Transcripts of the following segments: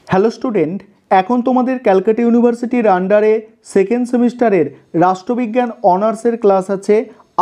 Hello student, এখন তোমাদের ক্যালকাটা ইউনিভার্সিটির আন্ডারে সেকেন্ড সেমিস্টারের রাষ্ট্রবিজ্ঞান অনার্সের ক্লাস আছে।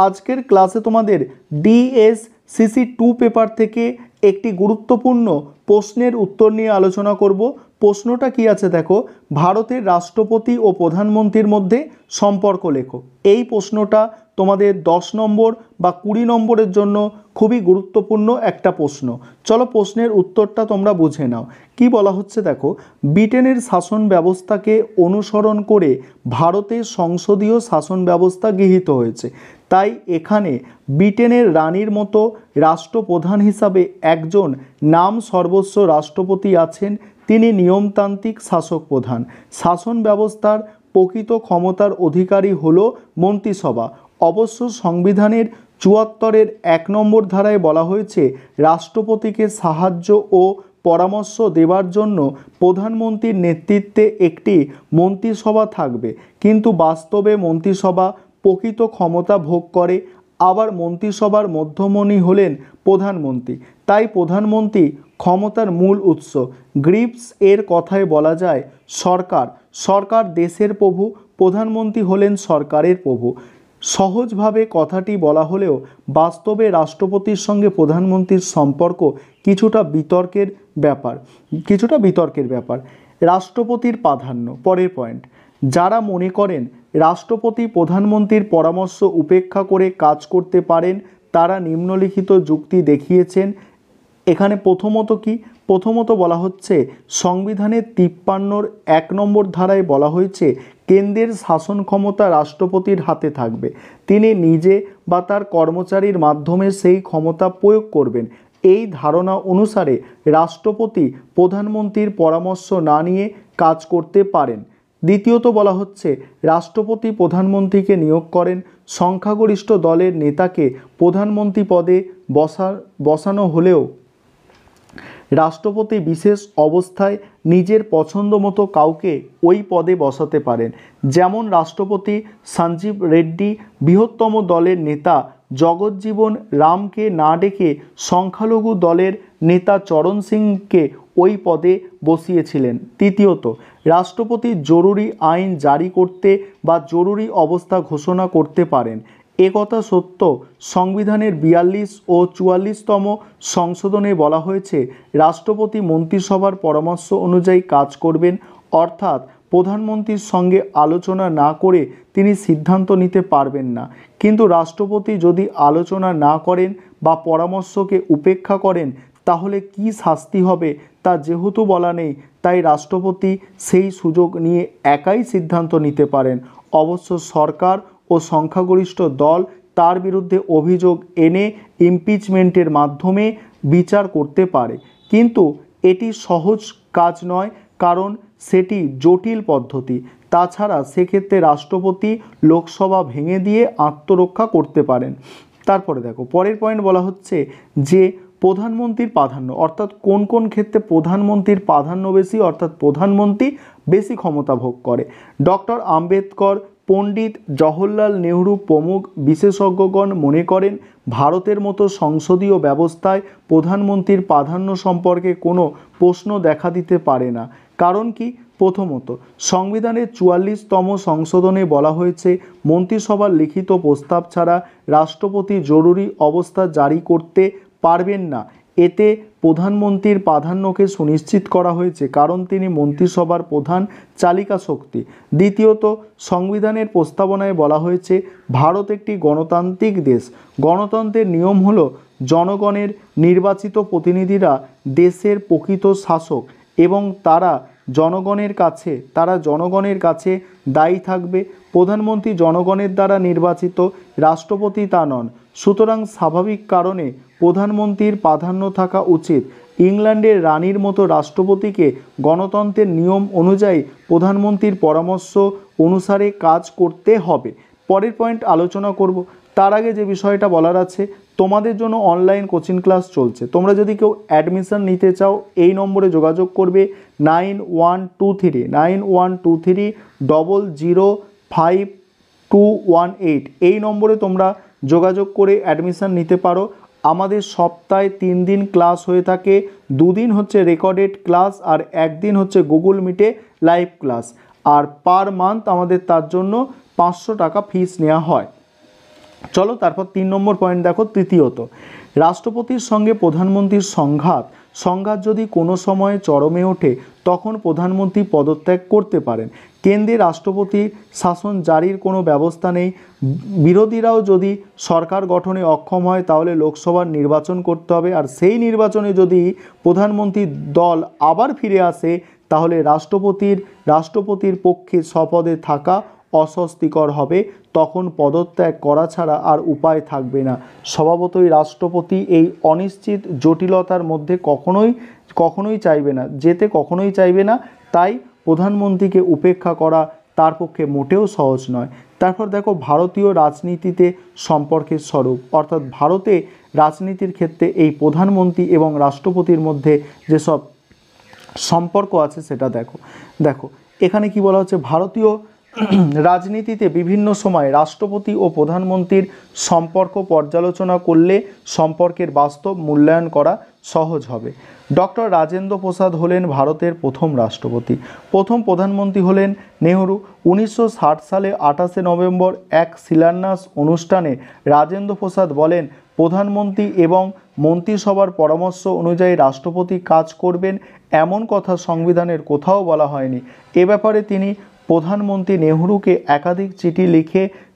আজকের ক্লাসে তোমাদের DSCC2 পেপার থেকে একটি গুরুত্বপূর্ণ প্রশ্নের উত্তর নিয়ে আলোচনা করব। প্রশ্নটা কি আছে দেখো, ভারতের রাষ্ট্রপতি ও প্রধানমন্ত্রীর মধ্যে সম্পর্ক লেখো। এই প্রশ্নটা তোমাদের 10 নম্বর বা 20 নম্বরের জন্য খুবই গুরুত্বপূর্ণ একটা প্রশ্ন। চলো প্রশ্নের উত্তরটা তোমরা বুঝে নাও। কি বলা হচ্ছে দেখো, ব্রিটেনের শাসন ব্যবস্থাকে অনুসরণ করে ভারতের সংসদীয় শাসন ব্যবস্থা গৃহীত হয়েছে। তাই এখানে ব্রিটেনের রানীর মতো রাষ্ট্রপ্রধান হিসাবে একজন নাম সর্বস্ব রাষ্ট্রপতি আছেন। তিনি নিয়মতান্ত্রিক শাসক প্রধান। শাসন ব্যবস্থার প্রকৃত ক্ষমতার অধিকারী হল মন্ত্রিসভা। অবশ্য সংবিধানের ৭৪-এর ১ নম্বর ধারায় বলা হয়েছে, রাষ্ট্রপতিকে সাহায্য ও পরামর্শ দেওয়ার জন্য প্রধানমন্ত্রীর নেতৃত্বে একটি মন্ত্রিসভা থাকবে, কিন্তু বাস্তবে মন্ত্রিসভা প্রকৃত ক্ষমতা ভোগ করে। আবার মন্ত্রিসভার মধ্যমণি হলেন প্রধানমন্ত্রী। তাই প্রধানমন্ত্রী ক্ষমতার মূল উৎস। গ্রিভস এর কথায় বলা যায়, সরকার দেশের প্রভু, প্রধানমন্ত্রী হলেন সরকারের প্রভু। সহজভাবে কথাটি বলা হলেও বাস্তবে রাষ্ট্রপতির সঙ্গে প্রধানমন্ত্রীর সম্পর্ক কিছুটা বিতর্কের ব্যাপার। রাষ্ট্রপতির প্রাধান্য। পরের পয়েন্ট, যারা মনে করেন রাষ্ট্রপতি প্রধানমন্ত্রীর পরামর্শ উপেক্ষা করে কাজ করতে পারেন, তারা নিম্নলিখিত যুক্তি দেখিয়েছেন। এখানে প্রথমত বলা হচ্ছে, সংবিধানের ৫৩-র ১ নম্বর ধারায় বলা হয়েছে, কেন্দ্রের শাসন ক্ষমতা রাষ্ট্রপতির হাতে থাকবে। তিনি নিজে বা তার কর্মচারীর মাধ্যমে সেই ক্ষমতা প্রয়োগ করবেন। এই ধারণা অনুসারে রাষ্ট্রপতি প্রধানমন্ত্রীর পরামর্শ না নিয়ে কাজ করতে পারেন। দ্বিতীয়ত বলা হচ্ছে, রাষ্ট্রপতি প্রধানমন্ত্রীকে নিয়োগ করেন। সংখ্যাগরিষ্ঠ দলের নেতাকে প্রধানমন্ত্রী পদে বসানো হলেও রাষ্ট্রপতি বিশেষ অবস্থায় নিজের পছন্দ মতো কাউকে ওই পদে বসাতে পারেন। যেমন রাষ্ট্রপতি সঞ্জীব রেড্ডি বৃহত্তম দলের নেতা জগজ্জীবন রামকে না ডেকে সংখ্যালঘু দলের নেতা চরণ সিংকে ওই পদে বসিয়েছিলেন। তৃতীয়ত, রাষ্ট্রপতি জরুরি আইন জারি করতে বা জরুরি অবস্থা ঘোষণা করতে পারেন। একথা সত্য। সংবিধানের ৪২ ও ৪৪তম সংশোধনে বলা হয়েছে, রাষ্ট্রপতি মন্ত্রিসভার পরামর্শ অনুযায়ী কাজ করবেন, অর্থাৎ প্রধানমন্ত্রীর সঙ্গে আলোচনা না করে তিনি সিদ্ধান্ত নিতে পারবেন না। কিন্তু রাষ্ট্রপতি যদি আলোচনা না করেন বা পরামর্শকে উপেক্ষা করেন, তাহলে কি শাস্তি হবে তা যেহেতু বলা নেই, তাই রাষ্ট্রপতি সেই সুযোগ নিয়ে একাই সিদ্ধান্ত নিতে পারেন। অবশ্য সরকার ও সংখ্যাগরিষ্ঠ দল তার বিরুদ্ধে অভিযোগ এনে ইমপিচমেন্টের মাধ্যমে বিচার করতে পারে, কিন্তু এটি সহজ কাজ নয়, কারণ সেটি জটিল পদ্ধতি। তাছাড়া সেক্ষেত্রে রাষ্ট্রপতি লোকসভা ভেঙে দিয়ে আত্মরক্ষা করতে পারেন। তারপরে দেখো, পরের পয়েন্ট বলা হচ্ছে যে প্রধানমন্ত্রীর প্রাধান্য, অর্থাৎ কোন কোন ক্ষেত্রে প্রধানমন্ত্রীর প্রাধান্য বেশি, অর্থাৎ প্রধানমন্ত্রী বেশি ক্ষমতা ভোগ করে। ডক্টর আম্বেদকর, পণ্ডিত জওহরলাল নেহরু প্রমুখ বিশেষজ্ঞগণ মনে করেন, ভারতের মতো সংসদীয় ব্যবস্থায় প্রধানমন্ত্রীর প্রাধান্য সম্পর্কে কোনো প্রশ্ন দেখা দিতে পারে না। কারণ কি? প্রথমত, সংবিধানের ৪৪তম সংশোধনে বলা হয়েছে, মন্ত্রিসভার লিখিত প্রস্তাব ছাড়া রাষ্ট্রপতি জরুরি অবস্থা জারি করতে পারবেন না। এতে প্রধানমন্ত্রীর প্রাধান্যকে সুনিশ্চিত করা হয়েছে, কারণ তিনি মন্ত্রিসভার প্রধান চালিকা শক্তি। দ্বিতীয়ত, সংবিধানের প্রস্তাবনায় বলা হয়েছে, ভারত একটি গণতান্ত্রিক দেশ। গণতন্ত্রের নিয়ম হলো, জনগণের নির্বাচিত প্রতিনিধিরা দেশের প্রকৃত শাসক এবং তারা জনগণের কাছে দায়ী থাকবে। প্রধানমন্ত্রী জনগণের দ্বারা নির্বাচিত, রাষ্ট্রপতি তা নন। সুতরাং স্বাভাবিক কারণে প্রধানমন্ত্রীর প্রাধান্য থাকা উচিত। ইংল্যান্ডের রানীর মতো রাষ্ট্রপতিকে গণতন্ত্রের নিয়ম অনুযায়ী প্রধানমন্ত্রীর পরামর্শ অনুসারে কাজ করতে হবে। পরের পয়েন্ট আলোচনা করব। তার আগে যে বিষয়টা বলার আছে, তোমাদের জন্য অনলাইন কোচিং ক্লাস চলছে। তোমরা যদি কেউ অ্যাডমিশন নিতে চাও, এই নম্বরে যোগাযোগ করবে 9123005218। এই নম্বরে তোমরা যোগাযোগ করে অ্যাডমিশন নিতে পারো। আমাদের সপ্তাহে 3 দিন ক্লাস হয়ে থাকে, 2 দিন হচ্ছে রেকর্ডেড ক্লাস আর 1 দিন হচ্ছে গুগল মিটে লাইভ ক্লাস। আর পার মান্থ আমাদের তার জন্য 500 টাকা ফিস নেওয়া হয়। চলো তারপর 3 নম্বর পয়েন্ট দেখো, তৃতীয়ত, রাষ্ট্রপতির সঙ্গে প্রধানমন্ত্রীর সংঘাত যদি কোনো সময়ে চরমে ওঠে তখন প্রধানমন্ত্রী পদত্যাগ করতে পারেন। কেন্দ্রে রাষ্ট্রপতির শাসন জারির কোনো ব্যবস্থা নেই। বিরোধীরাও যদি সরকার গঠনে অক্ষম হয় তাহলে লোকসভার নির্বাচন করতে হবে, আর সেই নির্বাচনে যদি প্রধানমন্ত্রীর দল আবার ফিরে আসে তাহলে রাষ্ট্রপতির পক্ষে স্বপদে থাকা অস্বস্তিকর হবে, তখন পদত্যাগ করা ছাড়া আর উপায় থাকবে না। স্বভাবতই রাষ্ট্রপতি এই অনিশ্চিত জটিলতার মধ্যে কখনোই চাইবে না, তাই প্রধানমন্ত্রীকে উপেক্ষা করা তার পক্ষে মোটেও সহজ নয়। তারপর দেখো ভারতীয় রাজনীতিতে সম্পর্কের স্বরূপ, অর্থাৎ ভারতে রাজনীতির ক্ষেত্রে এই প্রধানমন্ত্রী এবং রাষ্ট্রপতির মধ্যে যেসব সম্পর্ক আছে সেটা দেখো এখানে কি বলা হচ্ছে, ভারতীয় রাজনীতিতে বিভিন্ন সময় রাষ্ট্রপতি ও প্রধানমন্ত্রীর সম্পর্ক পর্যালোচনা করলে সম্পর্কের বাস্তব মূল্যায়ন করা সহজ হবে। ডক্টর রাজেন্দ্র প্রসাদ হলেন ভারতের প্রথম রাষ্ট্রপতি। প্রথম প্রধানমন্ত্রী হলেন নেহরু। 1960 সালে 28 নভেম্বর এক শিলান্যাস অনুষ্ঠানে রাজেন্দ্র প্রসাদ বলেন, প্রধানমন্ত্রী এবং মন্ত্রিসভার পরামর্শ অনুযায়ী রাষ্ট্রপতি কাজ করবেন এমন কথা সংবিধানের কোথাও বলা হয়নি। এ ব্যাপারে তিনি প্রধানমন্ত্রী নেহরুকে একাধিক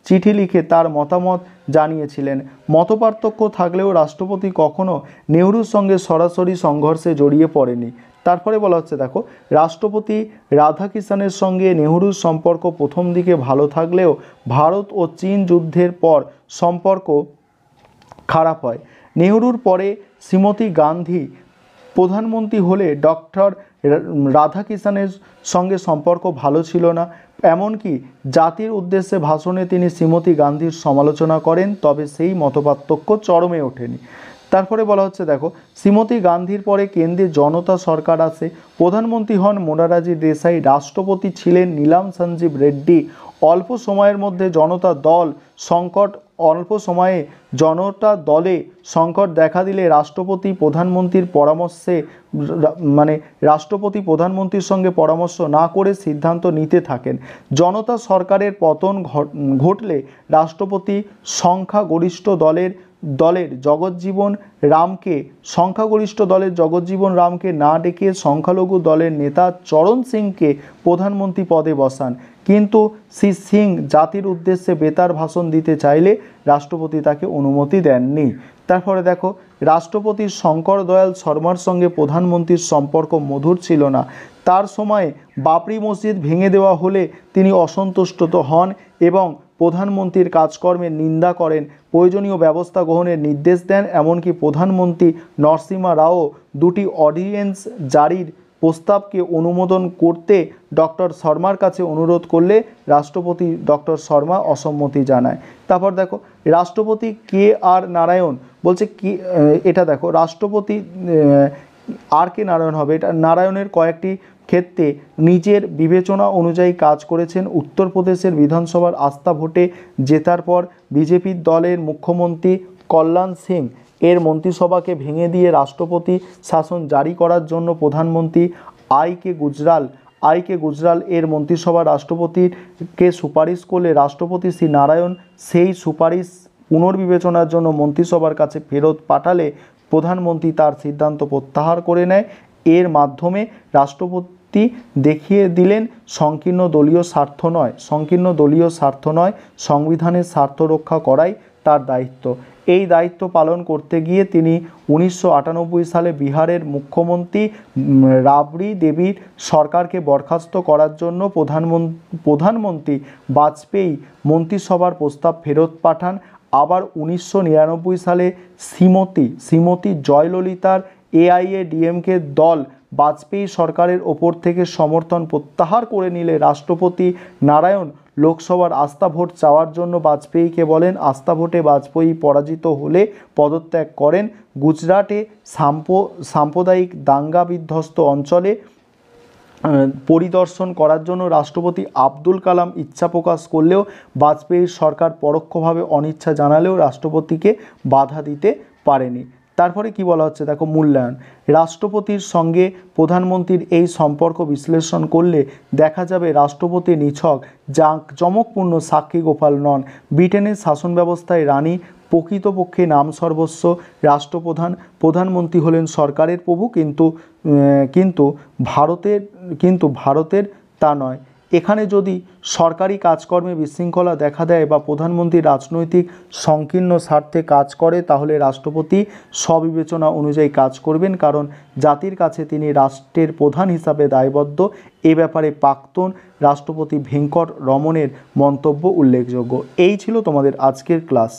চিঠি লিখে তার মতামত জানিয়েছিলেন। মতপার্থক্য থাকলেও রাষ্ট্রপতি কখনো নেহরুর সঙ্গে সরাসরি সংঘর্ষে জড়িয়ে পড়েনি। তারপরে বলা হচ্ছে দেখো, রাষ্ট্রপতি রাধাকৃষ্ণনের সঙ্গে নেহরুর সম্পর্ক প্রথম দিকে ভালো থাকলেও ভারত ও চীন যুদ্ধের পর সম্পর্ক খারাপ হয়। নেহরুর পরে শ্রীমতী গান্ধী প্রধানমন্ত্রী হলে ডক্টর রাধাকৃষ্ণনের সঙ্গে সম্পর্ক ভালো ছিল না। এমনকি জাতির উদ্দেশ্যে ভাষণে তিনি শ্রীমতী গান্ধীর সমালোচনা করেন, তবে সেই মতপার্থক্য চরমে ওঠেনি। তারপরে বলা হচ্ছে দেখো, শ্রীমতী গান্ধীর পরে কেন্দ্রে জনতা সরকার আসে। প্রধানমন্ত্রী হন মোরারজি দেশাই, রাষ্ট্রপতি ছিলেন নীলাম সঞ্জীব রেড্ডি। অল্প সময়ে জনতা দলে সংকট দেখা দিলে রাষ্ট্রপতি প্রধানমন্ত্রীর সঙ্গে পরামর্শ না করে সিদ্ধান্ত নিতে থাকেন। জনতা সরকারের পতন ঘটলে রাষ্ট্রপতি সংখ্যাগরিষ্ঠ দলের জগজ্জীবন রামকে না ডেকে সংখ্যালঘু দলের নেতা চরণ সিংকে প্রধানমন্ত্রী পদে বসান, কিন্তু শ্রী সিং জাতির উদ্দেশ্যে বেতার ভাষণ দিতে চাইলে রাষ্ট্রপতি তাকে অনুমতি দেননি। তারপরে দেখো, রাষ্ট্রপতি শঙ্কর দয়াল শর্মার সঙ্গে প্রধানমন্ত্রীর সম্পর্ক মধুর ছিল না। তার সময়ে বাবরি মসজিদ ভেঙে দেওয়া হলে তিনি অসন্তুষ্ট হন এবং প্রধানমন্ত্রীর কাজকর্মের নিন্দা করেন, প্রয়োজনীয় ব্যবস্থা গ্রহণের নির্দেশ দেন। এমনকি প্রধানমন্ত্রী নরসিমহা রাও দুটি অর্ডিন্যান্স জারির প্রস্তাবকে অনুমোদন করতে ডক্টর শর্মার কাছে অনুরোধ করলে রাষ্ট্রপতি ডক্টর শর্মা অসম্মতি জানায়। তারপর দেখো, রাষ্ট্রপতি কে আর নারায়ণ বলছে কি, এটা দেখো রাষ্ট্রপতি আর কে নারায়ণ হবে, এটা নারায়ণের কয়েকটি ক্ষেত্রে নিজের বিবেচনা অনুযায়ী কাজ করেছেন। উত্তরপ্রদেশের বিধানসভার আস্থা ভোটে জেতার পর বিজেপির দলের মুখ্যমন্ত্রী কল্যাণ সিং এর মন্ত্রিসভাকে ভেঙে দিয়ে রাষ্ট্রপতি শাসন জারি করার জন্য প্রধানমন্ত্রী আই কে গুজরাল এর মন্ত্রিসভা রাষ্ট্রপতিকে সুপারিশ করলে রাষ্ট্রপতি শ্রী নারায়ণ সেই সুপারিশ পুনর্বিবেচনার জন্য মন্ত্রিসভার কাছে ফেরত পাঠালে প্রধানমন্ত্রী তার সিদ্ধান্ত প্রত্যাহার করে নেয়। এর মাধ্যমে রাষ্ট্রপতি দেখিয়ে দিলেন সংকীর্ণ দলীয় স্বার্থ নয়, সংবিধানের স্বার্থ রক্ষা করাই তার দায়িত্ব। এই দায়িত্ব পালন করতে গিয়ে তিনি 1998 সালে বিহারের মুখ্যমন্ত্রী রাবড়ি দেবীর সরকারকে বরখাস্ত করার জন্য প্রধানমন্ত্রী বাজপেয়ী মন্ত্রিসভার প্রস্তাব ফেরত পাঠান। আবার 1999 সালে শ্রীমতী জয়ললিতার AIADMK দল বাজপেয়ী সরকারের ওপর থেকে সমর্থন প্রত্যাহার করে নিলে রাষ্ট্রপতি নারায়ণ লোকসভার আস্থা ভোট চাওয়ার জন্য বাজপেয়ীকে বলেন। আস্থা ভোটে বাজপেয়ী পরাজিত হলে পদত্যাগ করেন। গুজরাটে সাম্প্রদায়িক দাঙ্গা বিধ্বস্ত অঞ্চলে পরিদর্শন করার জন্য রাষ্ট্রপতি আব্দুল কালাম ইচ্ছা প্রকাশ করলেও বাজপেয়ীর সরকার পরোক্ষভাবে অনিচ্ছা জানালেও রাষ্ট্রপতিকে বাধা দিতে পারেনি। তারপরে কি বলা হচ্ছে দেখো, মূল্যায়ন। রাষ্ট্রপতির সঙ্গে প্রধানমন্ত্রীর এই সম্পর্ক বিশ্লেষণ করলে দেখা যাবে রাষ্ট্রপতি নিছক জাঁকজমকপূর্ণ সাক্ষী গোপাল নন। ব্রিটেনের শাসন ব্যবস্থায় রানী প্রকৃতপক্ষে নাম সর্বস্ব, রাষ্ট্রপ্রধান, প্রধানমন্ত্রী হলেন সরকারের প্রভু, কিন্তু ভারতের তা নয়। এখানে যদি সরকারি কাজকর্মে বিশৃঙ্খলা দেখা দেয় বা প্রধানমন্ত্রী রাজনৈতিক সংকীর্ণ স্বার্থে কাজ করে, তাহলে রাষ্ট্রপতি স্ববিবেচনা অনুযায়ী কাজ করবেন, কারণ জাতির কাছে তিনি রাষ্ট্রের প্রধান হিসাবে দায়বদ্ধ। এ ব্যাপারে প্রাক্তন রাষ্ট্রপতি ভেঙ্কট রমনের মন্তব্য উল্লেখযোগ্য। এই ছিল তোমাদের আজকের ক্লাস।